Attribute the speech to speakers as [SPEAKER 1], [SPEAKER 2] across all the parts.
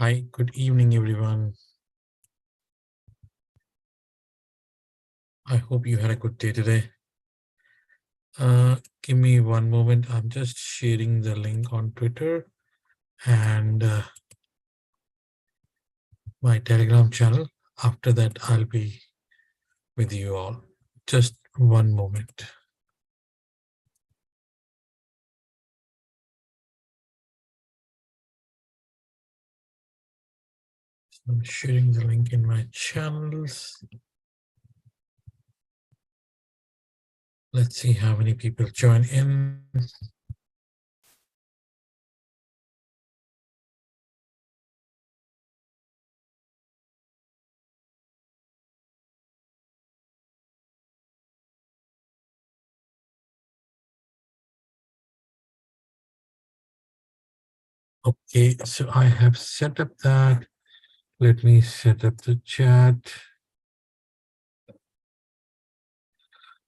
[SPEAKER 1] Hi, good evening, everyone. I hope you had a good day today. Give me one moment. I'm just sharing the link on Twitter and my Telegram channel. After that, I'll be with you all. Just one moment. I'm sharing the link in my channels. Let's see how many people join in. Okay, so I have set up that. Let me set up the chat.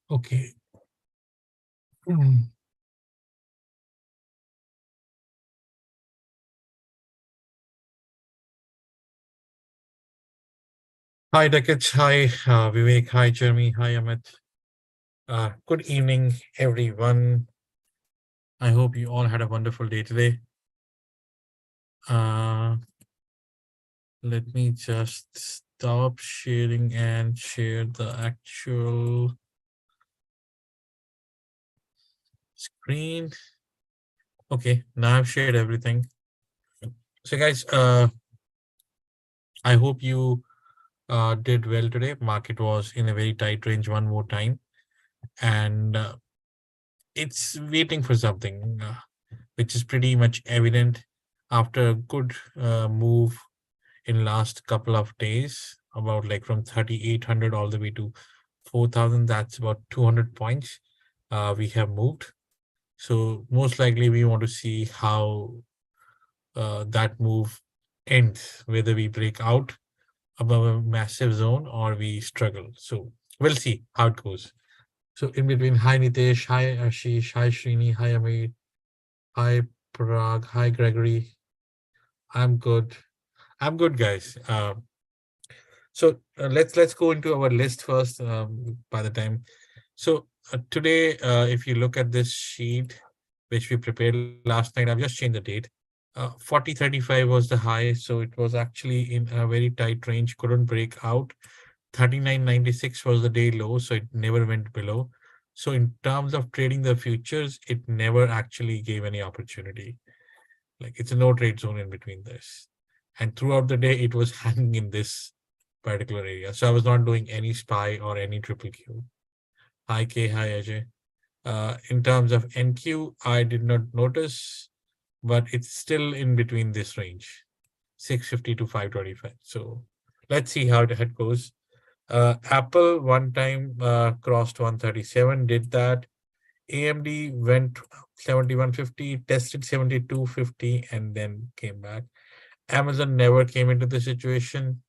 [SPEAKER 1] Okay. Hi, Dakich. Hi, Vivek. Hi, Jeremy. Hi, Amit. Good evening, everyone. I hope you all had a wonderful day today. Let me just stop sharing and share the actual screen. Okay, now I've shared everything. So, guys, I hope you did well today. Market was in a very tight range one more time, and it's waiting for something, which is pretty much evident after a good move in last couple of days, about like from 3,800 all the way to 4,000. That's about 200 points we have moved. So most likely we want to see how that move ends, whether we break out above a massive zone or we struggle. So we'll see how it goes. So in between, hi Nitesh, hi Ashish, hi Srini, hi Amit, hi Parag, hi Gregory. I'm good. I'm good, guys. So let's go into our list first. By the time, so today, if you look at this sheet which we prepared last night, I've just changed the date. 40.35 was the high, so it was actually in a very tight range. Couldn't break out. 39.96 was the day low, so it never went below. So in terms of trading the futures, it never actually gave any opportunity. Like it's a no trade zone in between this. And throughout the day, it was hanging in this particular area. So I was not doing any SPY or any triple Q. Hi K, hi Ajay. In terms of NQ, I did not notice, but it's still in between this range, 650 to 525. So let's see how the head goes. Apple one time crossed 137, did that. AMD went 7150, tested 7250, and then came back. Amazon never came into the situation,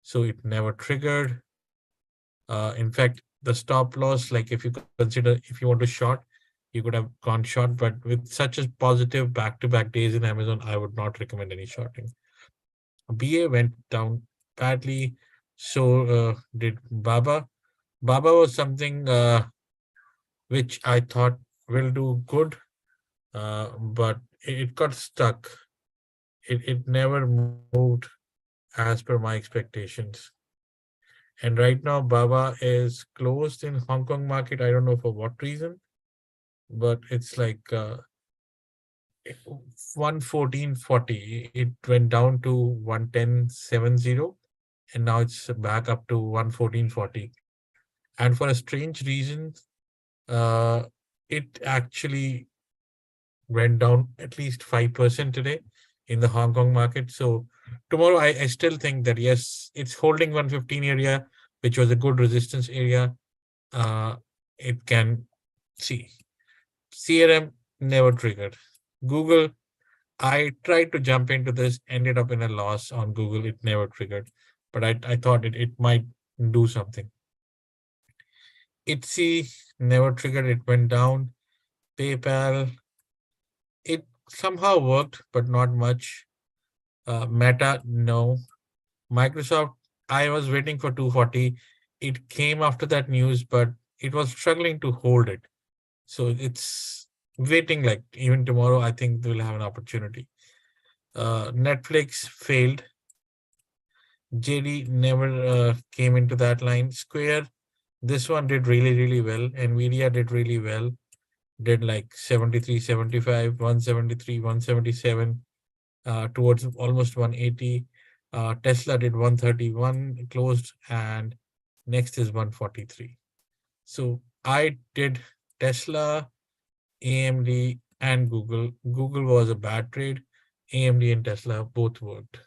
[SPEAKER 1] so it never triggered. In fact, the stop loss, like if you consider if you want to short, you could have gone short, but with such a positive back-to-back days in Amazon, I would not recommend any shorting. BA went down badly, so did Baba. Baba was something which I thought will do good, but it got stuck. It never moved as per my expectations. And right now, Baba is closed in Hong Kong market. I don't know for what reason, but it's like 114.40. It went down to 110.70, and now it's back up to 114.40. And for a strange reason, uh, it actually went down at least 5% today in the Hong Kong market. So tomorrow, I still think that yes, it's holding 115 area, which was a good resistance area. It can see CRM never triggered. Google, I tried to jump into this, ended up in a loss on Google. It never triggered, but I thought it might do something. Etsy never triggered. It went down. PayPal, it somehow worked, but not much. Meta, no. Microsoft, I was waiting for 240. It came after that news, but it was struggling to hold it. So it's waiting, like even tomorrow, I think they will have an opportunity. Netflix failed. JD never came into that line. Square, this one did really, really well. Nvidia did really well. Did like 73, 75, 173, 177, towards almost 180. Tesla did 131, closed, and next is 143. So I did Tesla, AMD, and Google. Google was a bad trade. AMD and Tesla both worked.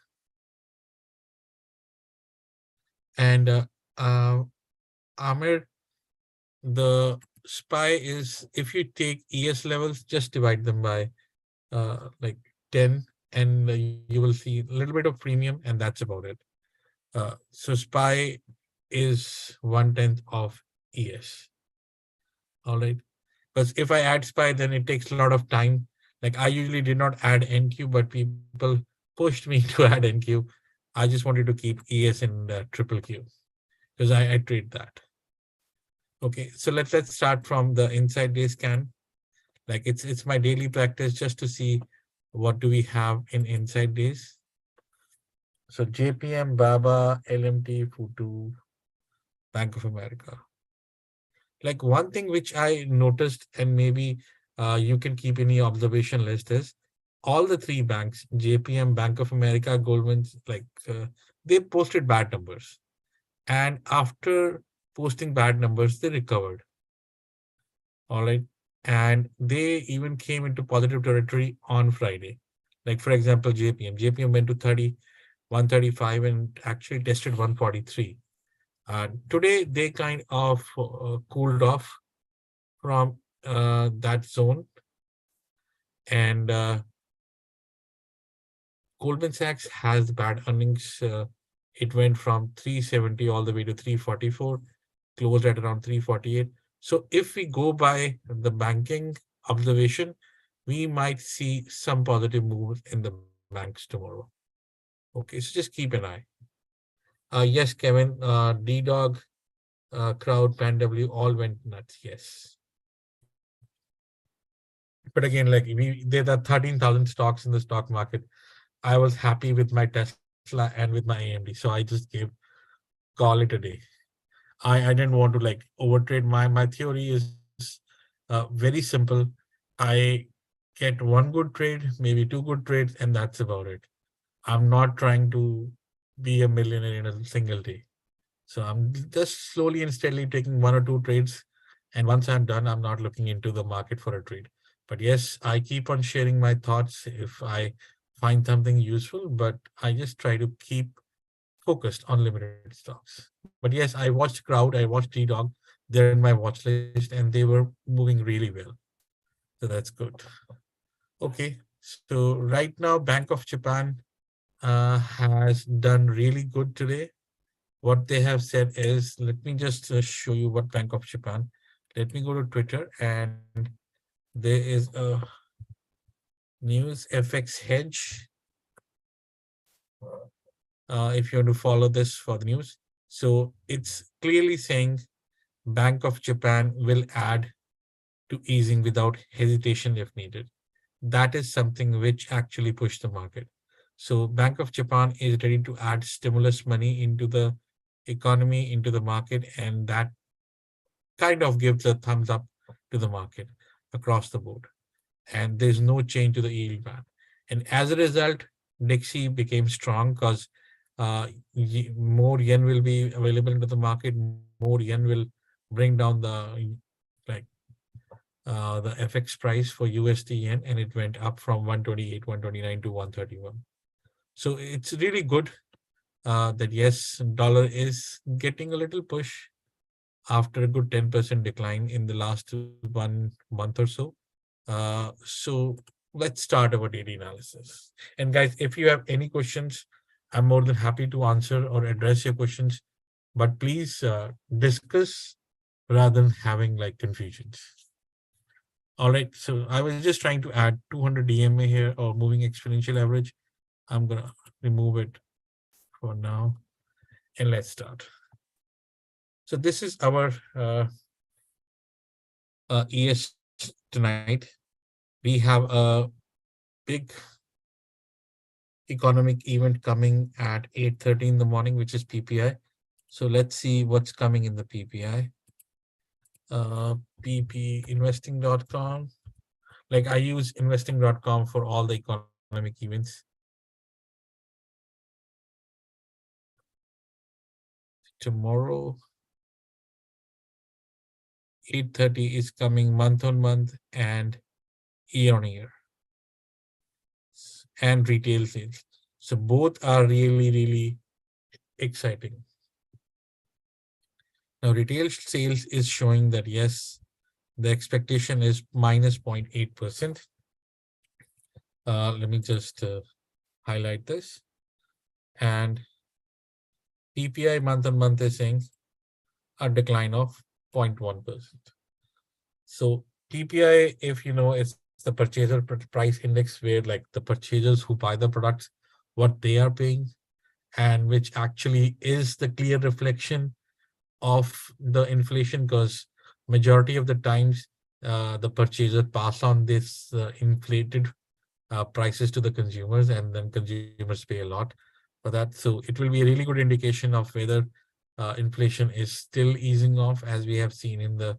[SPEAKER 1] And uh, Amir, the SPY is, if you take ES levels, just divide them by like 10, and you will see a little bit of premium, and that's about it. So SPY is 1/10 of ES. All right. Because if I add SPY, then it takes a lot of time. Like I usually did not add NQ, but people pushed me to add NQ. I just wanted to keep ES in triple Q because I trade that. Okay, so let's start from the inside day scan. Like it's my daily practice just to see what do we have in inside days. So JPM, Baba, LMT, Futu, Bank of America. Like one thing which I noticed, and maybe you can keep in your observation list, is all the three banks, JPM, Bank of America, Goldman's, like they posted bad numbers. And after posting bad numbers, they recovered. All right. And they even came into positive territory on Friday. Like, for example, JPM. JPM went to 30, 135 and actually tested 143. Today, they kind of cooled off from that zone. And Goldman Sachs has bad earnings. It went from 370 all the way to 344, closed at around 348. So if we go by the banking observation, we might see some positive moves in the banks tomorrow. Okay, so just keep an eye. Yes, Kevin, D-Dog, Crowd, PanW all went nuts. Yes. But again, like there are 13,000 stocks in the stock market. I was happy with my Tesla and with my AMD. So I just gave call it a day. I didn't want to like overtrade. My theory is very simple. I get one good trade, maybe two good trades, and that's about it. I'm not trying to be a millionaire in a single day. So I'm just slowly and steadily taking one or two trades. And once I'm done, I'm not looking into the market for a trade. But yes, I keep on sharing my thoughts if I find something useful, but I just try to keep focused on limited stocks. But yes, I watched Crowd, I watched T-Dog. They're in my watch list and they were moving really well. So that's good. Okay. So right now, Bank of Japan has done really good today. What they have said is, let me just show you what Bank of Japan. Let me go to Twitter, and there is a news FX hedge. If you want to follow this for the news, so it's clearly saying Bank of Japan will add to easing without hesitation if needed. That is something which actually pushed the market. So Bank of Japan is ready to add stimulus money into the economy, into the market, and that kind of gives a thumbs up to the market across the board. And there's no change to the yield band. And as a result, Dixie became strong because more yen will be available into the market, more yen will bring down like the FX price for USD yen, and it went up from 128, 129 to 131. So it's really good that yes, dollar is getting a little push after a good 10% decline in the last 1 month or so. So let's start our daily analysis. And guys, if you have any questions, I'm more than happy to answer or address your questions. But please discuss rather than having like confusions. All right. So I was just trying to add 200 DMA here or moving exponential average. I'm gonna remove it for now and let's start. So this is our ES tonight. We have a big economic event coming at 8:30 in the morning, which is PPI. So let's see what's coming in the PPI. ppinvesting.com. Like I use investing.com for all the economic events. Tomorrow, 8:30 is coming month on month and year on year and retail sales. So both are really, really exciting. Now, retail sales is showing that yes, the expectation is minus 0.8%. Let me just highlight this. And PPI month on month is saying a decline of 0.1%. So PPI, if you know, it's the purchaser price index where like the purchasers who buy the products, what they are paying, and which actually is the clear reflection of the inflation, because majority of the times the purchaser pass on this inflated prices to the consumers, and then consumers pay a lot for that. So it will be a really good indication of whether inflation is still easing off, as we have seen in the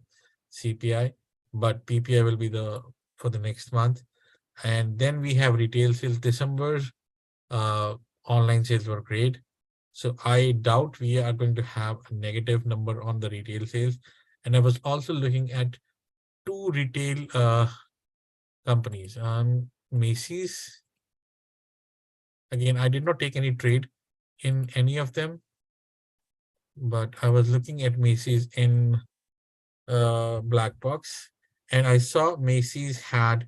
[SPEAKER 1] CPI, but PPI will be the for the next month. And then we have retail sales. December's online sales were great. So I doubt we are going to have a negative number on the retail sales. And I was also looking at two retail companies. Macy's. Again, I did not take any trade in any of them, but I was looking at Macy's in black box, and I saw Macy's had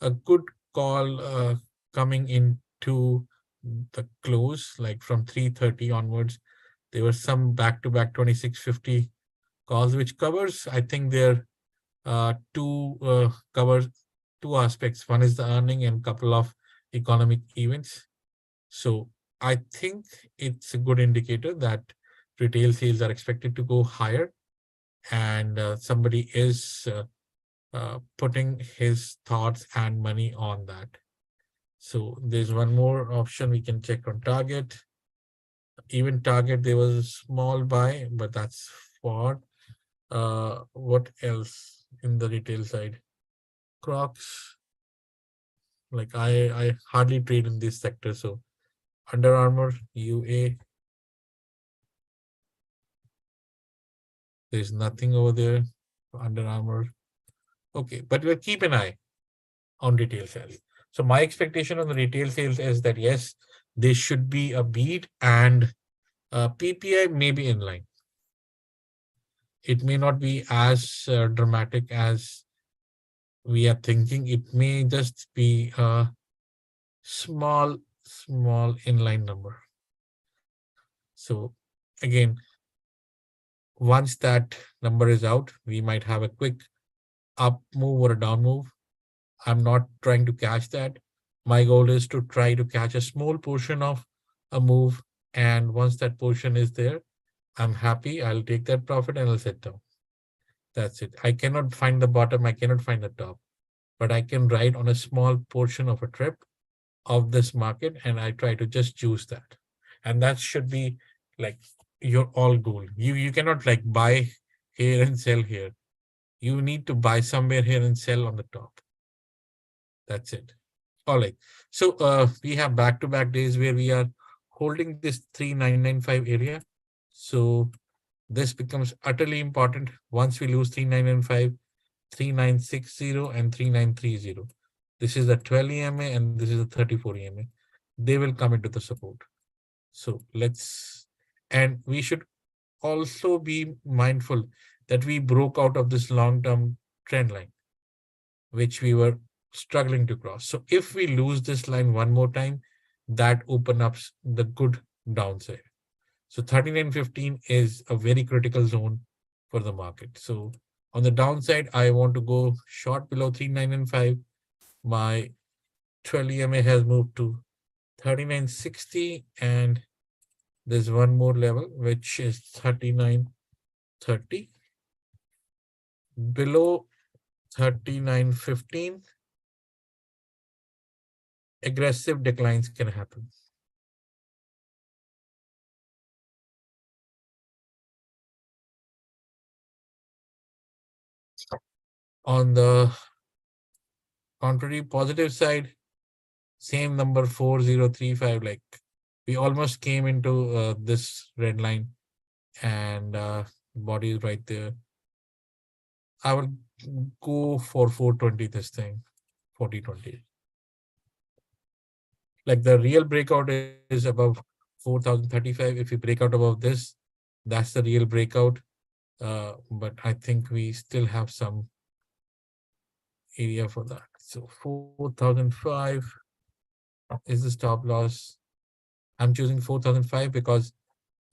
[SPEAKER 1] a good call coming into the close, like from 3:30 onwards. There were some back-to-back 2650 calls, which covers, I think, there covers two aspects. One is the earning and couple of economic events. So I think it's a good indicator that retail sales are expected to go higher, and somebody is putting his thoughts and money on that. So there's one more option we can check on Target. Even Target, there was a small buy, but that's for what else in the retail side? Crocs. Like I hardly trade in this sector. So Under Armour, UA, there's nothing over there. Under Armour. Okay, but we'll keep an eye on retail sales. So my expectation on the retail sales is that yes, they should be a beat, and PPI may be in line. It may not be as dramatic as we are thinking. It may just be a small inline number. So again, once that number is out, we might have a quick up move or a down move. I'm not trying to catch that. My goal is to try to catch a small portion of a move. And once that portion is there, I'm happy. I'll take that profit and I'll sit down. That's it. I cannot find the bottom. I cannot find the top, but I can ride on a small portion of a trip of this market, and I try to just choose that. And that should be like your all goal. You cannot like buy here and sell here. You need to buy somewhere here and sell on the top. That's it. All right. So we have back-to-back days where we are holding this 3995 area. So this becomes utterly important. Once we lose 3995, 3960 and 3930. This is the 12 EMA and this is the 34 EMA. They will come into the support. So and we should also be mindful that we broke out of this long-term trend line, which we were struggling to cross. So if we lose this line one more time, that opens up the good downside. So 3915 is a very critical zone for the market. So on the downside, I want to go short below 3995. My 12 EMA has moved to 39.60, and there's one more level which is 39.30. Below 39.15, aggressive declines can happen. On the contrary, positive side, same number 4035, like we almost came into this red line, and body is right there. I will go for 420 this thing, 4020. Like the real breakout is above 4035. If we break out above this, that's the real breakout. But I think we still have some area for that. So 4005 is the stop loss. I'm choosing 4005 because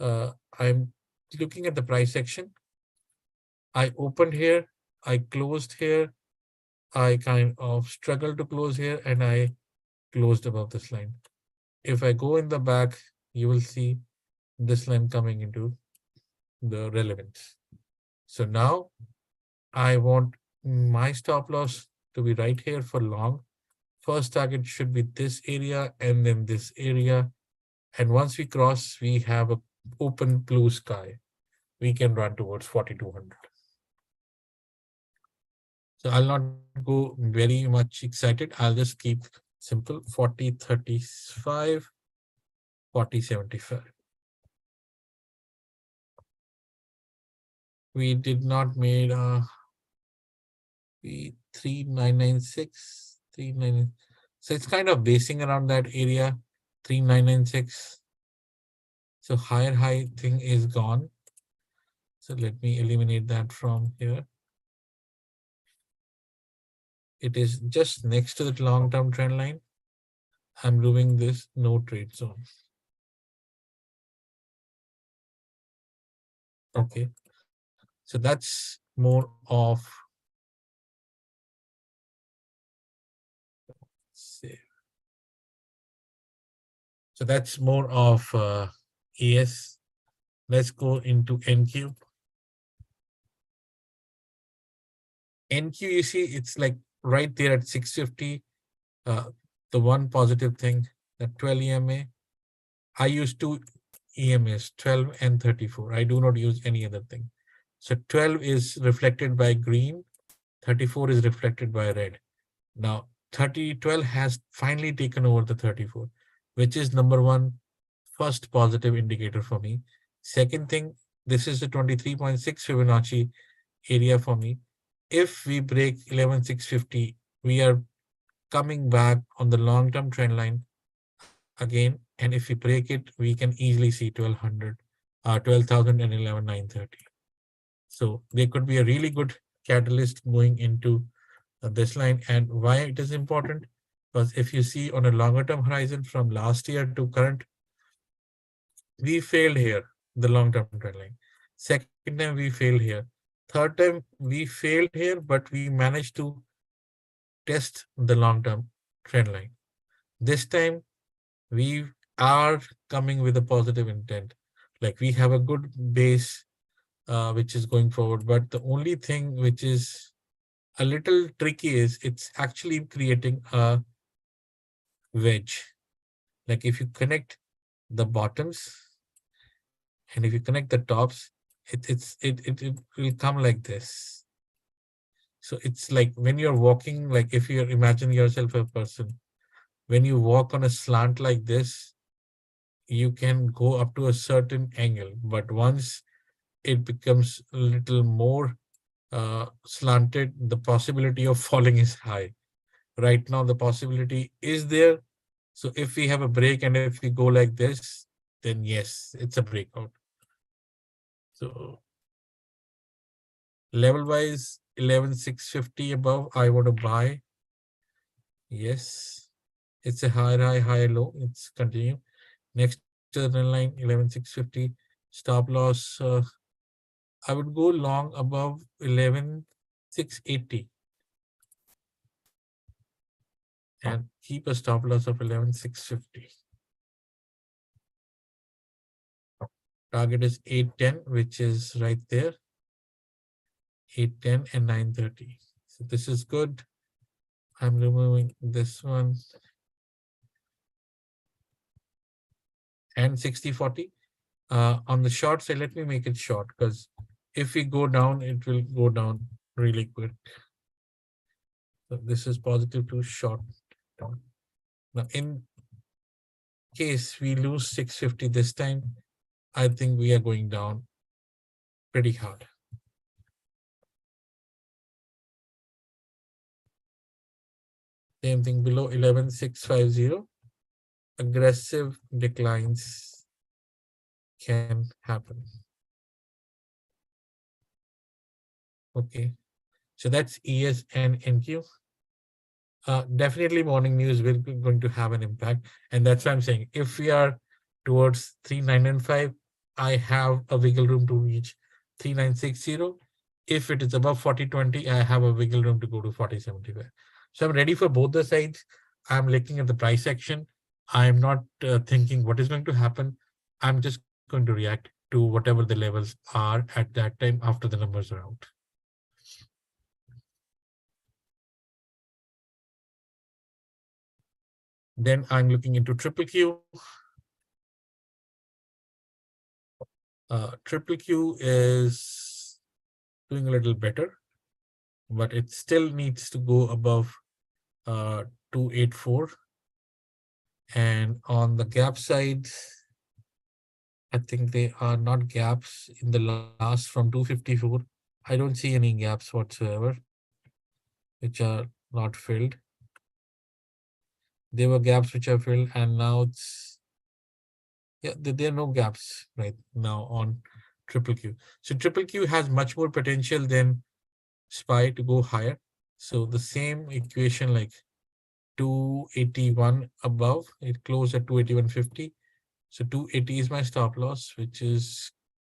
[SPEAKER 1] I'm looking at the price section. I opened here, I closed here, I kind of struggled to close here, and I closed above this line. If I go in the back, you will see this line coming into the relevance. So now I want my stop loss to be right here for long. First target should be this area and then this area. And once we cross, we have an open blue sky. We can run towards 4200. So I'll not go very much excited. I'll just keep simple 4035, 4075. We did not made 3996, 39. So it's kind of basing around that area, 3996. So higher high thing is gone. So let me eliminate that from here. It is just next to the long-term trend line. I'm doing this no trade zone. Okay. So that's more of save. So that's more of ES. Let's go into NQ. NQ, you see, it's like right there at 650. The one positive thing, that 12 EMA. I use two EMAs, 12 and 34. I do not use any other thing. So 12 is reflected by green, 34 is reflected by red. Now 12 has finally taken over the 34, which is number one, first positive indicator for me. Second thing, this is the 23.6 Fibonacci area for me. If we break 11,650, we are coming back on the long-term trend line again. And if we break it, we can easily see 1200, 12,000 and 11,930. So there could be a really good catalyst going into this line. And why it is important? Because if you see on a longer term horizon from last year to current, we failed here, the long-term trend line. Second time we failed here. Third time we failed here, but we managed to test the long-term trend line. This time we are coming with a positive intent. Like we have a good base, which is going forward. But the only thing which is a little tricky is it's actually creating a wedge. Like if you connect the bottoms and if you connect the tops, it will come like this. So it's like when you're walking, like if you imagine yourself a person, when you walk on a slant like this, you can go up to a certain angle. But once it becomes a little more slanted, the possibility of falling is high. Right now, the possibility is there. So if we have a break and if we go like this, then yes, it's a breakout. So level wise, 11,650 above, I want to buy. Yes, it's a high, low. It's continue. Next to the trend line, 11,650. Stop loss, I would go long above 11,680 and keep a stop loss of 11,650. Target is 810, which is right there. 810 and 930. So this is good. I'm removing this one. And 60-40. On the short side, let me make it short, because if we go down, it will go down really quick. So this is positive to short down. Now, in case we lose 650 this time, I think we are going down pretty hard. Same thing below 11,650. Aggressive declines can happen. Okay, so that's ES and NQ. Definitely morning news will be going to have an impact. And that's why I'm saying if we are towards 3995, I have a wiggle room to reach 3960. If it is above 4020, I have a wiggle room to go to 4075. So I'm ready for both the sides. I'm looking at the price action. I'm not thinking what is going to happen. I'm just going to react to whatever the levels are at that time after the numbers are out. Then I'm looking into triple Q. Triple Q is doing a little better, but it still needs to go above 284. And on the gap side, I think they are not gaps in the last from 254. I don't see any gaps whatsoever, which are not filled. There were gaps which are filled, and now it's, yeah, there are no gaps right now on triple Q. So triple Q has much more potential than SPY to go higher. So the same equation, like 281 above, it closed at 281.50. So 280 is my stop loss, which is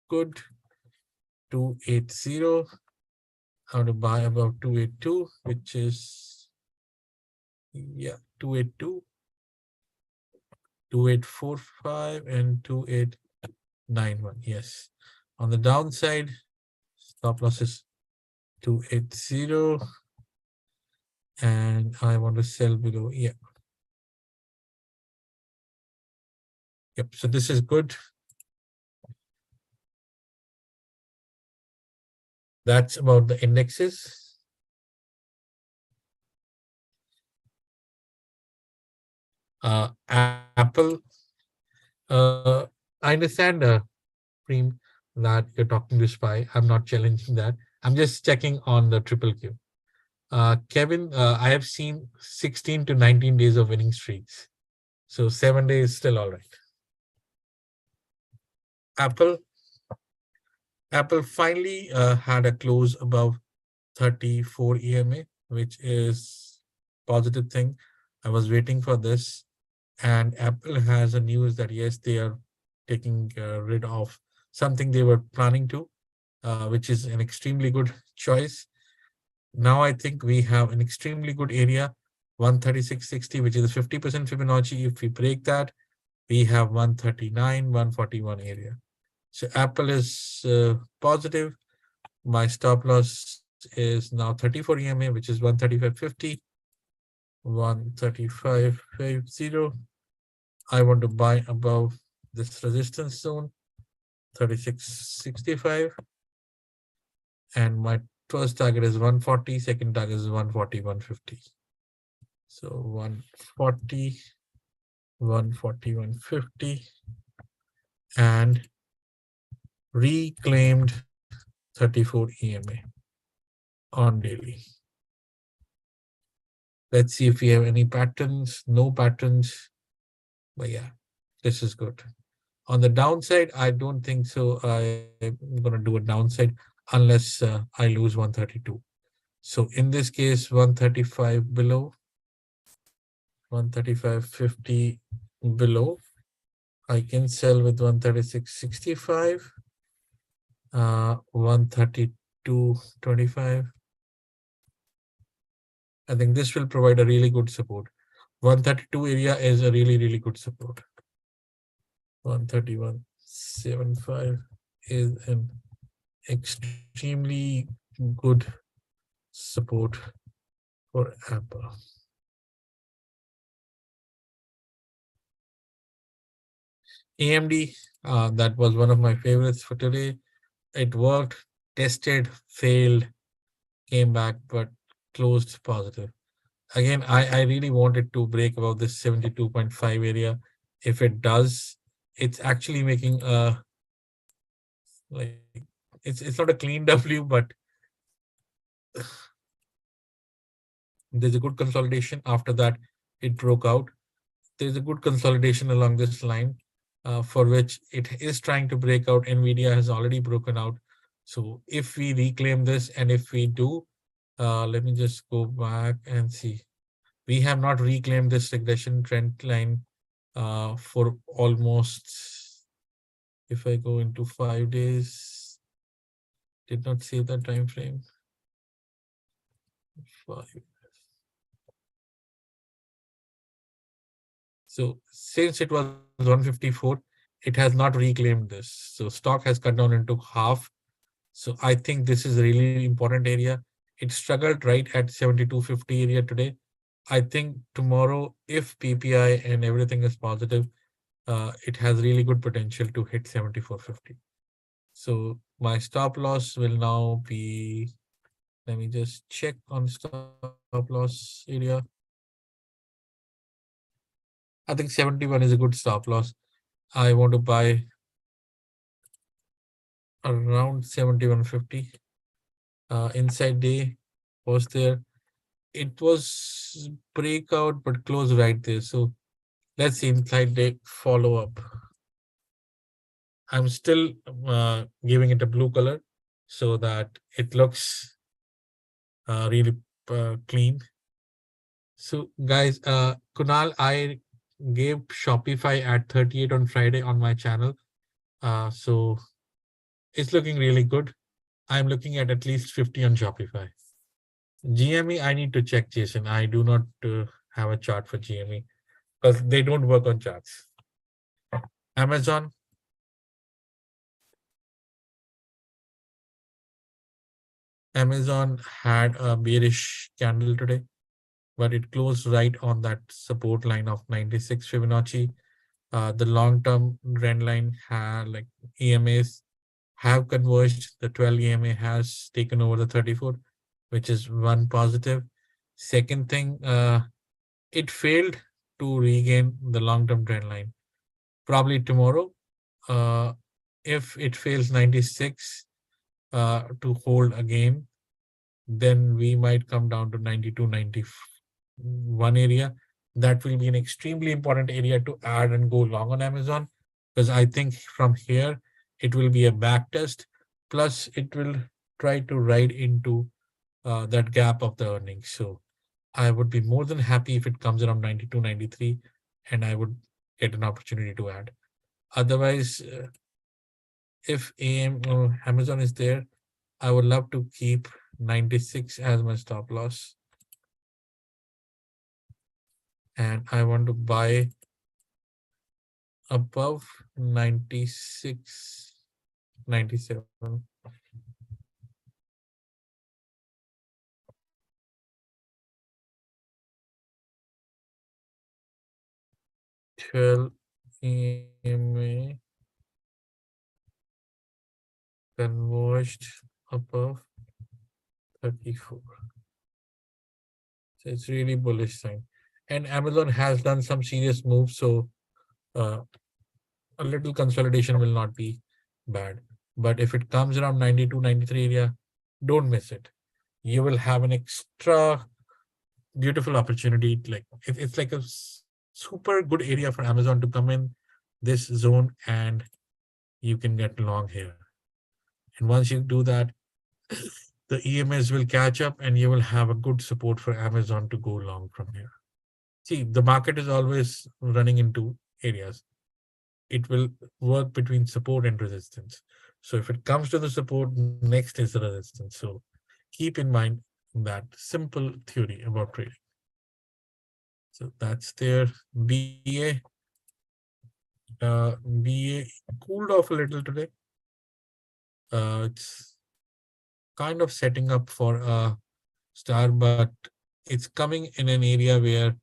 [SPEAKER 1] good. 280. How to buy above 282, which is, yeah, 282, 2845, and 2891. Yes. On the downside, stop loss is 280. And I want to sell below. Yeah. Yep. So this is good. That's about the indexes. Apple. I understand, Preem, that you're talking to SPY. I'm not challenging that. I'm just checking on the triple Q. Kevin, I have seen 16 to 19 days of winning streaks. So 7 days is still all right. Apple. Apple finally had a close above 34 EMA, which is positive thing. I was waiting for this, and Apple has a news that yes, they are taking rid of something they were planning to, which is an extremely good choice. Now I think we have an extremely good area, 136.60, which is a 50% Fibonacci. If we break that, we have 139, 141 area. So Apple is positive. My stop loss is now 34 EMA, which is 135.50, 135.50. I want to buy above this resistance zone, 36.65. And my first target is 140, second target is 140, 150. So 140, 140, 150, and reclaimed 34 EMA on daily. Let's see if we have any patterns. No patterns, but yeah, this is good. On the downside, I don't think so. I'm going to do a downside unless I lose 132. So in this case, 135 below, 135.50 below, I can sell with 136.65, 132.25. I think this will provide a really good support. 132 area is a really, really good support. 131. 75 is an extremely good support for Apple. AMD, that was one of my favorites for today. It worked, tested, failed, came back, but closed positive. Again, I really wanted to break above this 72.5 area. If it does, it's actually making a like it's not a clean W, but there's a good consolidation. After that, it broke out. There's a good consolidation along this line, for which it is trying to break out. Nvidia has already broken out. So if we reclaim this, and if we do, let me just go back and see. We have not reclaimed this regression trend line for almost, if I go into 5 days, did not save that time frame. 5. So since it was 154, it has not reclaimed this. So stock has cut down into half. So I think this is a really important area. It struggled right at 7250 area today. I think tomorrow, if PPI and everything is positive, it has really good potential to hit 7450. So my stop loss will now be, let me just check on stop loss area. I think 71 is a good stop loss. I want to buy around 7150. Inside day was there. It was breakout, but close right there. So let's see inside day follow up. I'm still giving it a blue color so that it looks really clean. So guys, Kunal, I gave Shopify at 38 on Friday on my channel. So it's looking really good. I'm looking at least 50 on Shopify. GME, I need to check, Jason. I do not have a chart for GME because they don't work on charts. Amazon. Amazon had a bearish candle today, but it closed right on that support line of 96 Fibonacci. The long-term trend line had like EMAs have converged. The 12 EMA has taken over the 34, which is one positive. Second thing, it failed to regain the long-term trend line. Probably tomorrow, uh, if it fails 96 to hold again, then we might come down to 92, 91 area. That will be an extremely important area to add and go long on Amazon, because I think from here it will be a back test. Plus, it will try to ride into that gap of the earnings. So I would be more than happy if it comes around 92, 93, and I would get an opportunity to add. Otherwise, if Amazon is there, I would love to keep 96 as my stop loss. And I want to buy above 96, 97. 12 EMA converged above 34. So it's really bullish sign. And Amazon has done some serious moves, so uh, a little consolidation will not be bad. But if it comes around 92, 93 area, don't miss it. You will have an extra beautiful opportunity. Like it's like a super good area for Amazon to come in this zone, and you can get long here. And once you do that, the EMS will catch up and you will have a good support for Amazon to go long from here. See, the market is always running into areas. It will work between support and resistance. So if it comes to the support, next is the resistance. So keep in mind that simple theory about trading. So that's their BA. BA cooled off a little today. It's kind of setting up for a star, but it's coming in an area where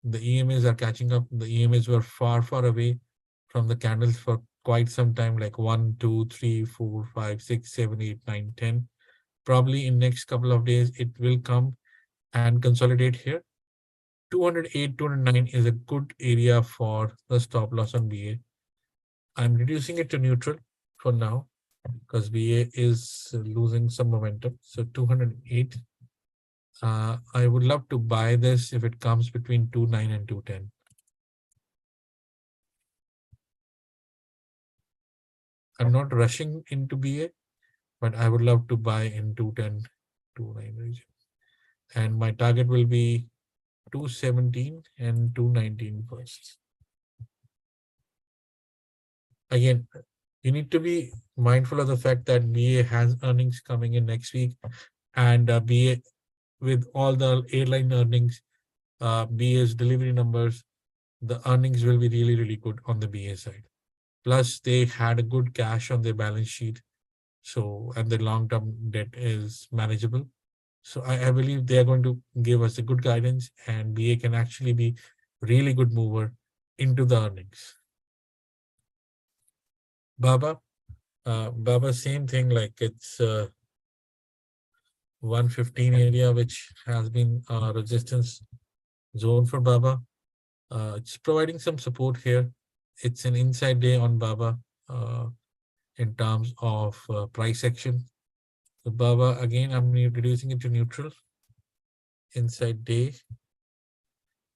[SPEAKER 1] the EMAs are catching up. The EMAs were far, far away from the candles for quite some time, like 1, 2, 3, 4, 5, 6, 7, 8, 9, 10. Probably in next couple of days, it will come and consolidate here. 208, 209 is a good area for the stop loss on BA. I'm reducing it to neutral for now because BA is losing some momentum. So 208. I would love to buy this if it comes between 29 and 210. I'm not rushing into BA, but I would love to buy in 210, 29 region. And my target will be 217 and 219 first. Again, you need to be mindful of the fact that BA has earnings coming in next week, and BA with all the airline earnings, BA's delivery numbers, the earnings will be really, really good on the BA side. Plus, they had a good cash on their balance sheet, so and the long-term debt is manageable. So I believe they are going to give us a good guidance, and BA can actually be really good mover into the earnings. Baba, Baba, same thing. Like it's 115 area, which has been a resistance zone for Baba. It's providing some support here. It's an inside day on Baba in terms of price action. So Baba, again, I'm reducing it to neutral inside day,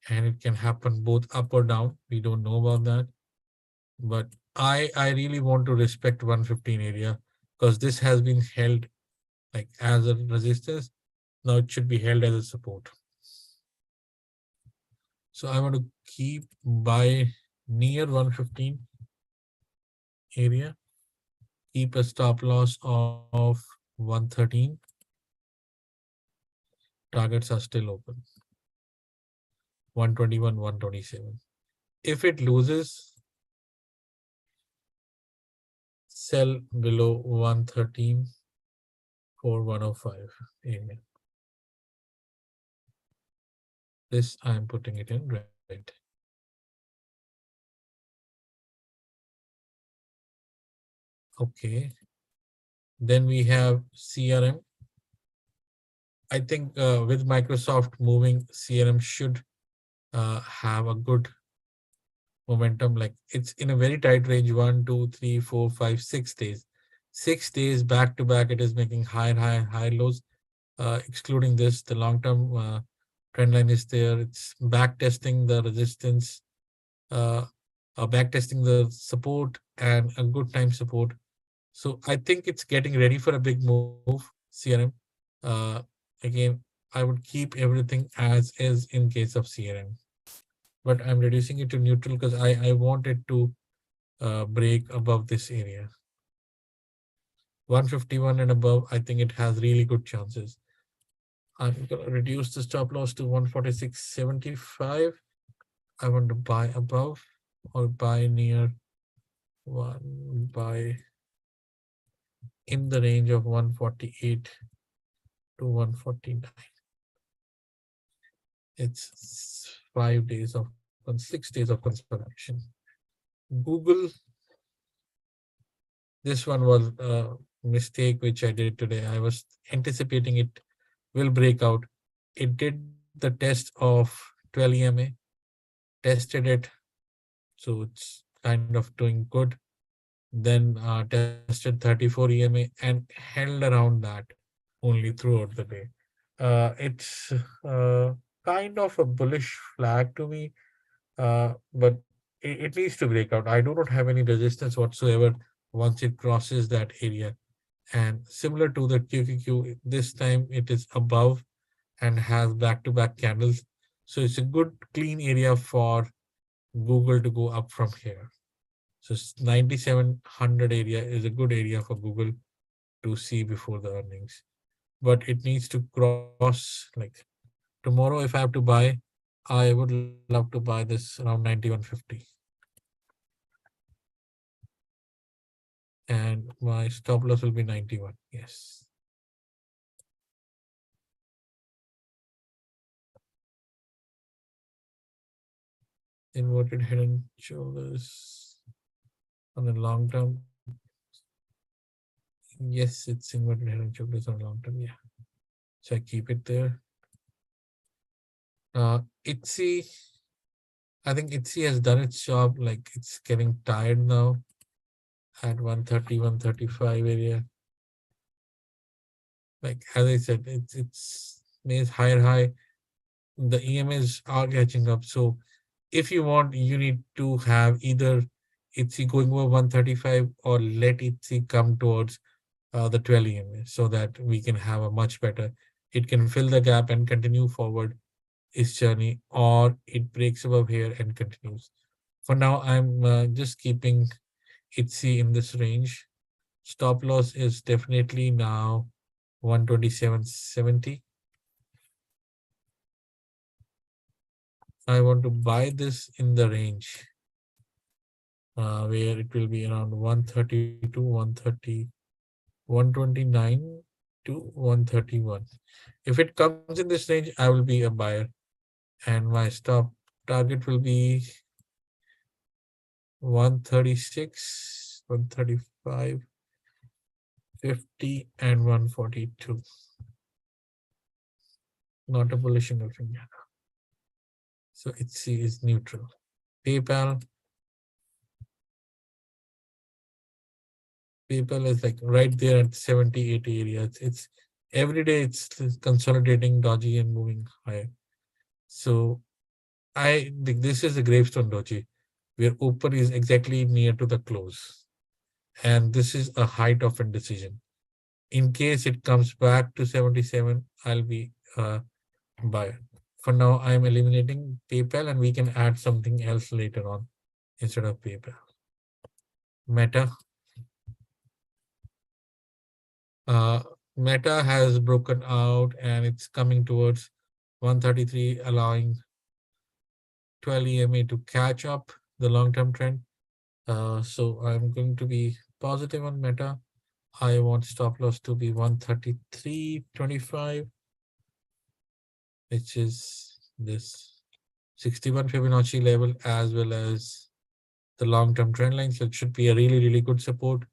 [SPEAKER 1] and it can happen both up or down. We don't know about that, but I really want to respect 115 area because this has been held like as a resistance. Now it should be held as a support. So I want to keep buy near 115 area, keep a stop loss of 113. Targets are still open. 121, 127. If it loses, sell below 113 for 105 area. This I'm putting it in red. Okay. Then we have CRM. I think with Microsoft moving, CRM should have a good momentum. Like it's in a very tight range 1, 2, 3, 4, 5, 6 days. 6 days back to back, it is making high lows. Excluding this, the long term trend line is there. It's back testing the resistance, uh, back testing the support, and a good time support. So I think it's getting ready for a big move, CRM. Uh, Again, I would keep everything as is in case of CRM, but I'm reducing it to neutral because I want it to break above this area. 151 and above, I think it has really good chances. I'm going to reduce the stop loss to 146.75. I want to buy above or buy near buy in the range of 148 to 149. It's 5 days of 6 days of consolidation. Google, this one was a mistake which I did today. I was anticipating it will break out. It did the test of 12 EMA, tested it, so it's kind of doing good. Then tested 34 EMA and held around that only throughout the day. It's kind of a bullish flag to me, but it needs to break out. I do not have any resistance whatsoever once it crosses that area. And similar to the QQQ, this time it is above and has back-to-back candles. So it's a good clean area for Google to go up from here. So 9700 area is a good area for Google to see before the earnings. But it needs to cross like tomorrow. If I have to buy, I would love to buy this around 9150. and my stop loss will be 91. Yes. Inverted head and shoulders on the long term. Yes, it's inverted head and shoulders on long term. Yeah. So I keep it there. ITSI, I think ITSI has done its job. Like it's getting tired now at 130, 135 area. Like as I said, it's made higher high. The EMAs are catching up. So if you want, you need to have either ITSI going over 135 or let ITSI come towards the 12 EMA so that we can have a much better. It can fill the gap and continue forward its journey, or it breaks above here and continues. For now, I'm just keeping ITSI in this range. Stop loss is definitely now 127.70. I want to buy this in the range where it will be around 132, 130, 129 to 131. If it comes in this range, I will be a buyer, and my stop target will be 136, 135, 50, and 142. Not a bullish engulfing gap. So it's is neutral. PayPal, PayPal is like right there at 70, 80 areas. It's every day it's consolidating, dodgy, and moving higher. So I think this is a gravestone doji where open is exactly near to the close. And this is a height of indecision. In case it comes back to 77, I'll be a buyer. For now, I'm eliminating PayPal and we can add something else later on instead of PayPal. Meta. Uh, Meta has broken out and it's coming towards 133, allowing 12 EMA to catch up the long-term trend. So I'm going to be positive on Meta. I want stop loss to be 133.25, which is this 61 Fibonacci level as well as the long-term trend line. So it should be a really, really good support.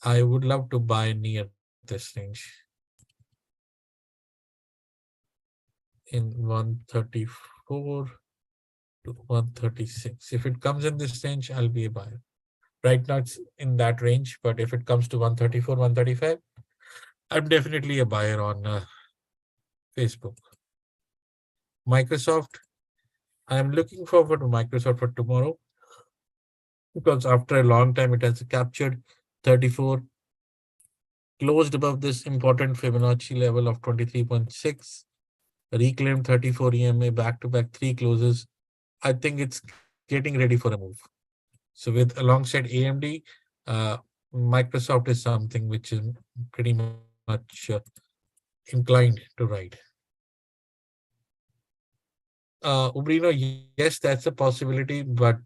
[SPEAKER 1] I would love to buy near this range in 134 to 136. If it comes in this range, I'll be a buyer. Right now it's in that range, but if it comes to 134, 135, I'm definitely a buyer on Facebook. Microsoft, I'm looking forward to Microsoft for tomorrow because after a long time it has captured 34, closed above this important Fibonacci level of 23.6, reclaimed 34 EMA back to back three closes. I think it's getting ready for a move. So with alongside AMD, uh, Microsoft is something which is pretty much inclined to ride. Ubrino, yes, that's a possibility, but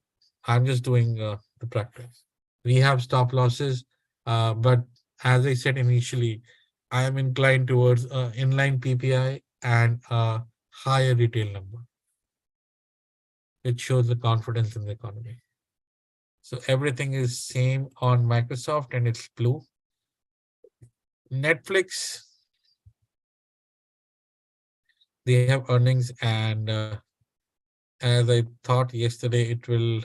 [SPEAKER 1] I'm just doing the practice. We have stop losses, but as I said initially, I am inclined towards inline PPI and a higher retail number, which shows the confidence in the economy. So everything is same on Microsoft and it's blue. Netflix, they have earnings, and as I thought yesterday, it will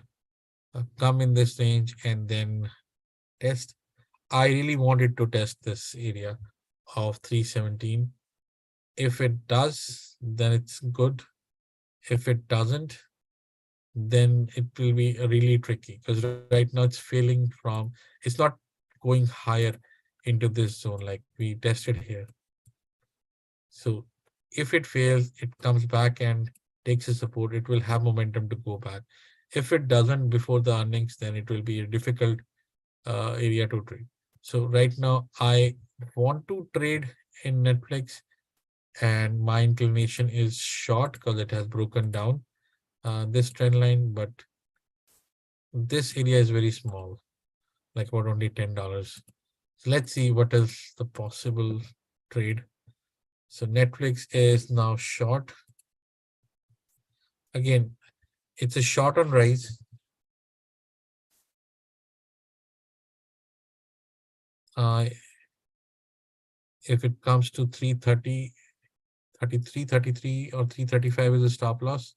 [SPEAKER 1] come in this range and then test. I really wanted to test this area of 317. If it does, then it's good. If it doesn't, then it will be really tricky because right now it's failing from, it's not going higher into this zone like we tested here. So if it fails, it comes back and takes a support, it will have momentum to go back. If it doesn't before the earnings, then it will be a difficult area to trade. So right now I want to trade in Netflix and my inclination is short because it has broken down this trend line, but this area is very small. like about only $10. So let's see what is the possible trade. So Netflix is now short. Again, it's a short on rise. If it comes to 330, 33, 33 or 335 is a stop loss.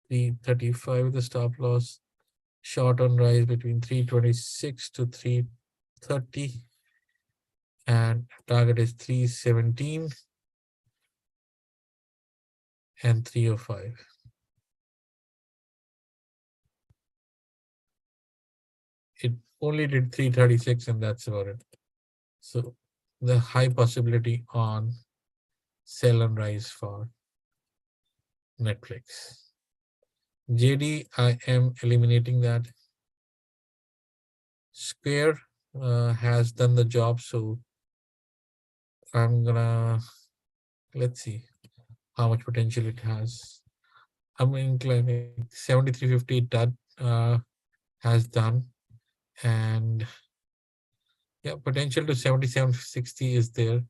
[SPEAKER 1] 335 is the stop loss. Short on rise between 326 to 330. And target is 317 and 305. It only did 336 and that's about it. So the high possibility on sell and rise for Netflix. JD, I am eliminating that. Square has done the job, so I'm gonna, let's see how much potential it has. I'm inclining 7350 that has done, and yeah, potential to 7760 is there.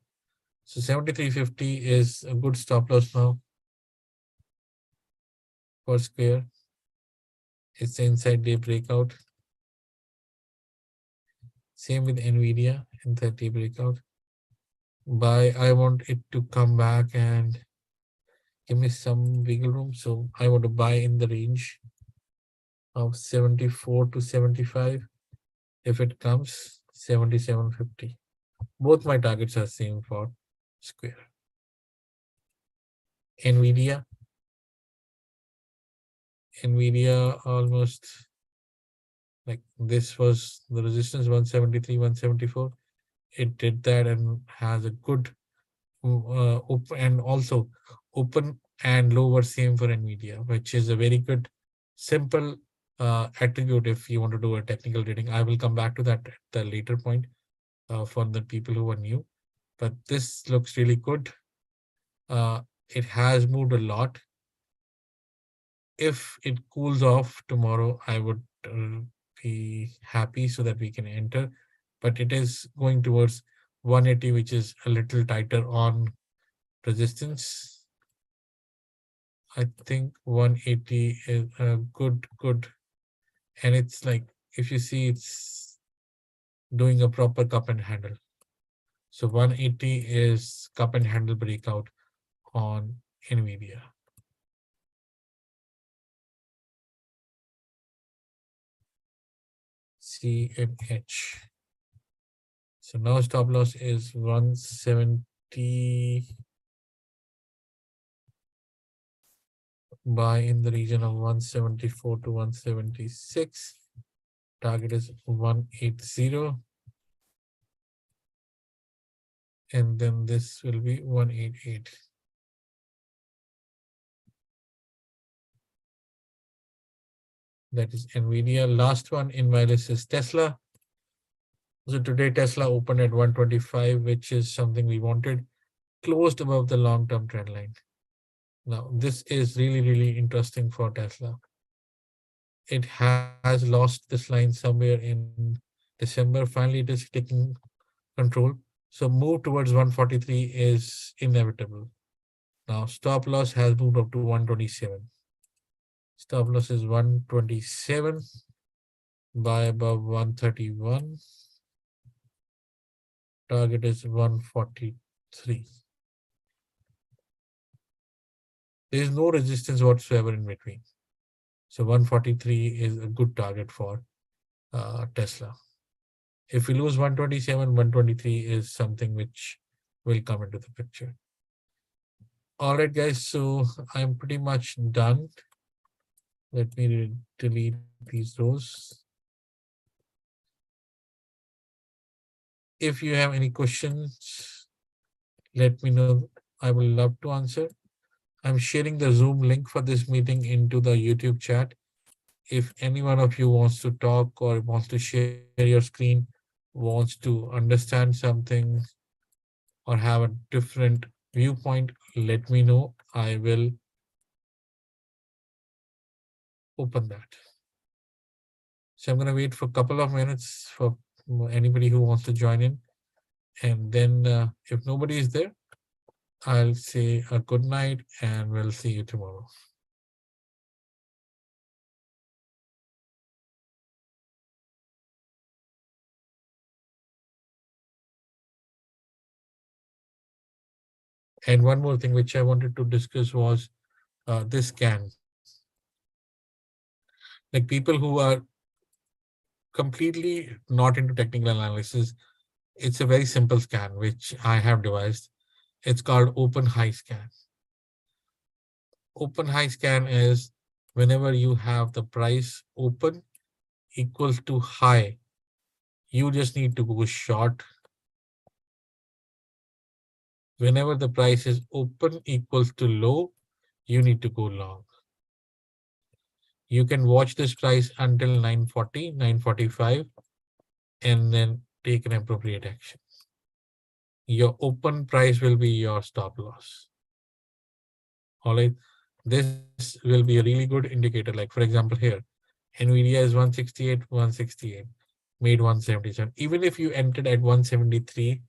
[SPEAKER 1] So 7350 is a good stop loss now for Square. It's the inside day breakout. Same with Nvidia, inside day breakout. Buy, I want it to come back and give me some wiggle room. So I want to buy in the range of 74 to 75. If it comes, 7750. Both my targets are same for Square. Nvidia. Nvidia almost like this was the resistance 173, 174. It did that and has a good open and also open and lower same for Nvidia, which is a very good simple attribute if you want to do a technical trading. I will come back to that at the later point for the people who are new. But this looks really good. It has moved a lot. If it cools off tomorrow, I would be happy so that we can enter. But it is going towards 180, which is a little tighter on resistance. I think 180 is a good, and it's like if you see it's doing a proper cup and handle. So 180 is cup and handle breakout on Nvidia. CMH. So now stop loss is 170. Buy in the region of 174 to 176. Target is 180. And then this will be 188. That is Nvidia. Last one in my list is Tesla. So today Tesla opened at 125, which is something we wanted, closed above the long-term trend line. Now, this is really interesting for Tesla. It has lost this line somewhere in December. Finally, it is taking control. So move towards 143 is inevitable. Now, stop loss has moved up to 127. Stop loss is 127. Buy above 131. Target is 143. There is no resistance whatsoever in between. So 143 is a good target for Tesla. If we lose 127, 123 is something which will come into the picture. All right, guys. So I'm pretty much done. Let me delete these rows. If you have any questions, let me know. I will love to answer. I'm sharing the Zoom link for this meeting into the YouTube chat. If any one of you wants to talk or wants to share your screen, wants to understand something or have a different viewpoint, let me know. I will open that. So I'm going to wait for a couple of minutes for anybody who wants to join in. And then if nobody is there, I'll say a good night and we'll see you tomorrow. And one more thing which I wanted to discuss was this scan. Like people who are completely not into technical analysis, it's a very simple scan which I have devised. It's called open high scan. Open high scan is whenever you have the price open equals to high, you just need to go short. Whenever the price is open equals to low, you need to go long. You can watch this price until 940, 945, and then take an appropriate action. Your open price will be your stop loss. All right. This will be a really good indicator. Like, for example, here, Nvidia is 168, 168, made 177. Even if you entered at 173,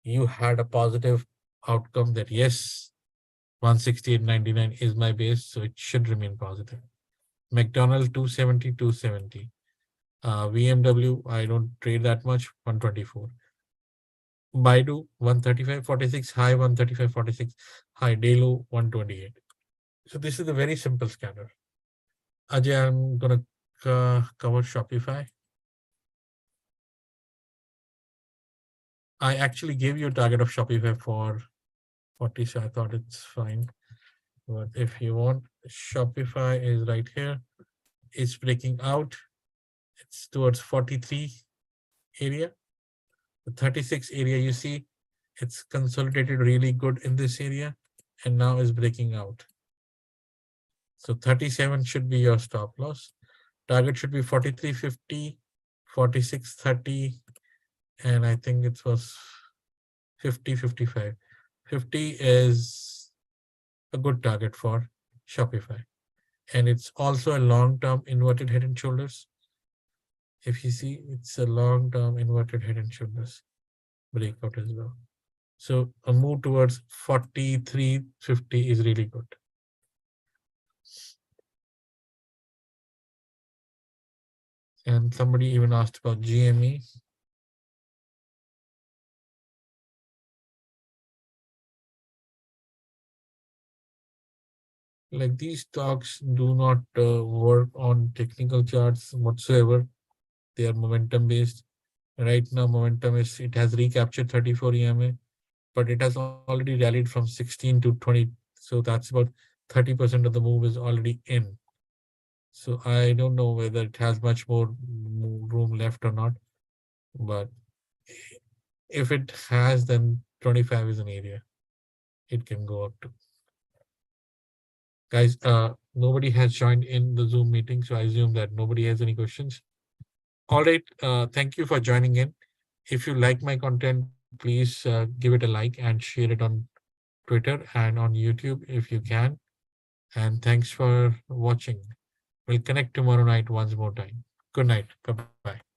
[SPEAKER 1] you had a positive outcome that yes, 168.99 is my base, so it should remain positive. McDonald's 270, 270. VMW, I don't trade that much, 124. Baidu 135.46, high 135.46, high day low 128. So this is a very simple scanner. Ajay, I'm gonna cover Shopify. I actually gave you a target of Shopify for 40, so I thought it's fine. But if you want, Shopify is right here. It's breaking out. It's towards 43 area. The 36 area, you see, it's consolidated really good in this area and now is breaking out. So 37 should be your stop loss. Target should be 43.50, 46.30, and I think it was 50, 55. 50 is a good target for Shopify. And it's also a long-term inverted head and shoulders. If you see, it's a long-term inverted head and shoulders breakout as well. So a move towards 43.50 is really good. And somebody even asked about GME. Like these stocks do not work on technical charts whatsoever. They are momentum based. Right now, momentum is, it has recaptured 34 EMA, but it has already rallied from 16 to 20. So that's about 30% of the move is already in. So I don't know whether it has much more room left or not, but if it has, then 25 is an area it can go up to. Guys, nobody has joined in the Zoom meeting, so I assume that nobody has any questions. All right, thank you for joining in. If you like my content, please give it a like and share it on Twitter and on YouTube if you can. And thanks for watching. We'll connect tomorrow night once more time. Good night. Bye-bye.